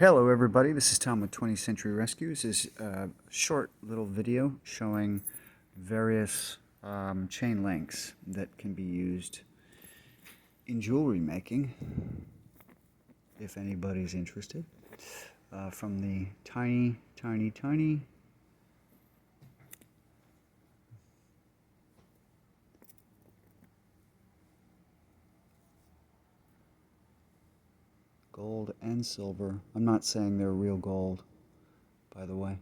Hello everybody, this is Tom with 20th Century Rescues. This is a short little video showing various chain links that can be used in jewelry making, if anybody's interested. From the tiny gold and silver. I'm not saying they're real gold, by the way.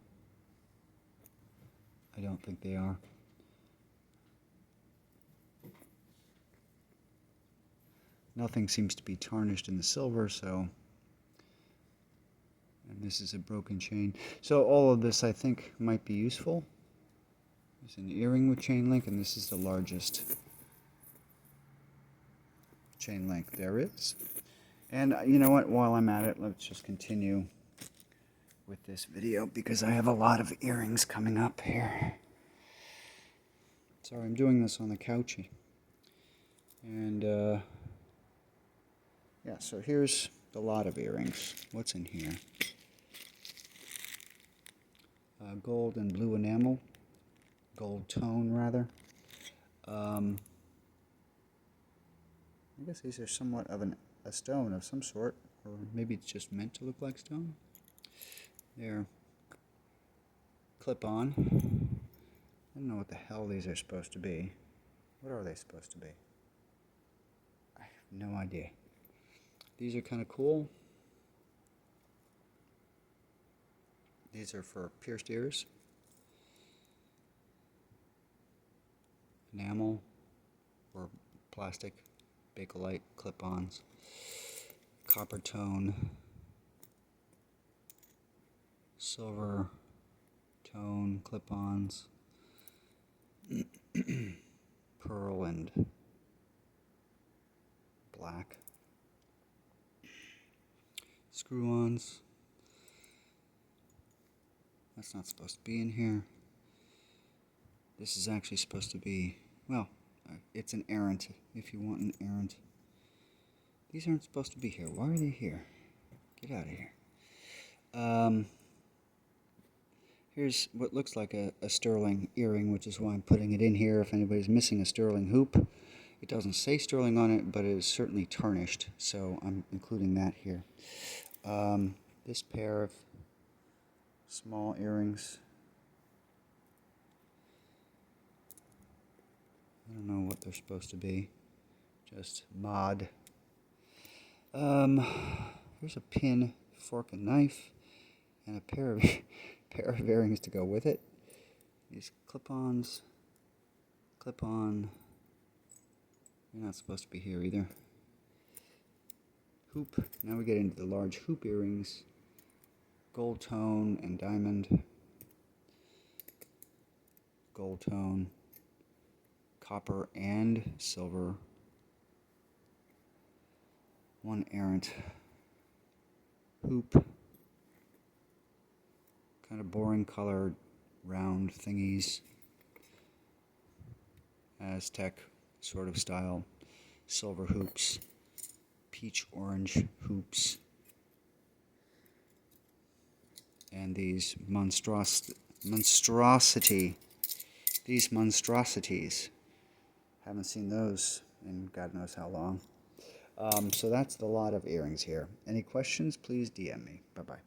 I don't think they are. Nothing seems to be tarnished in the silver, so... And this is a broken chain. So all of this, I think, might be useful. There's an earring with chain link, and this is the largest chain link there is. And you know what, while I'm at it, let's just continue with this video because I have a lot of earrings coming up here. Sorry, I'm doing this on the couch. And yeah, so here's the lot of earrings. What's in here? Gold and blue enamel. Gold tone, rather. I guess these are somewhat of a stone of some sort, or maybe it's just meant to look like stone. They're clip-on. I don't know what the hell these are supposed to be. What are they supposed to be? I have no idea. These are kind of cool. These are for pierced ears. Enamel or plastic Bakelite clip-ons. Copper tone. Silver tone clip-ons. Pearl and black. Screw-ons. That's not supposed to be in here. This is actually supposed to be, well, it's an errant, if you want an errant. These aren't supposed to be here. Why are they here? Get out of here. Here's what looks like a sterling earring, which is why I'm putting it in here. If anybody's missing a sterling hoop, it doesn't say sterling on it, but it is certainly tarnished, so I'm including that here. This pair of small earrings, I don't know what they're supposed to be, just mod. Here's a pin, fork and knife, and a pair of earrings to go with it. These clip-ons, clip-on, they're not supposed to be here either. Hoop, now we get into the large hoop earrings. Gold tone and diamond. Gold tone. Copper and silver. One errant hoop. Kind of boring colored round thingies. Aztec sort of style. Silver hoops. Peach orange hoops. And these monstrosities. Haven't seen those in God knows how long. So that's the lot of earrings here. Any questions, please DM me. Bye-bye.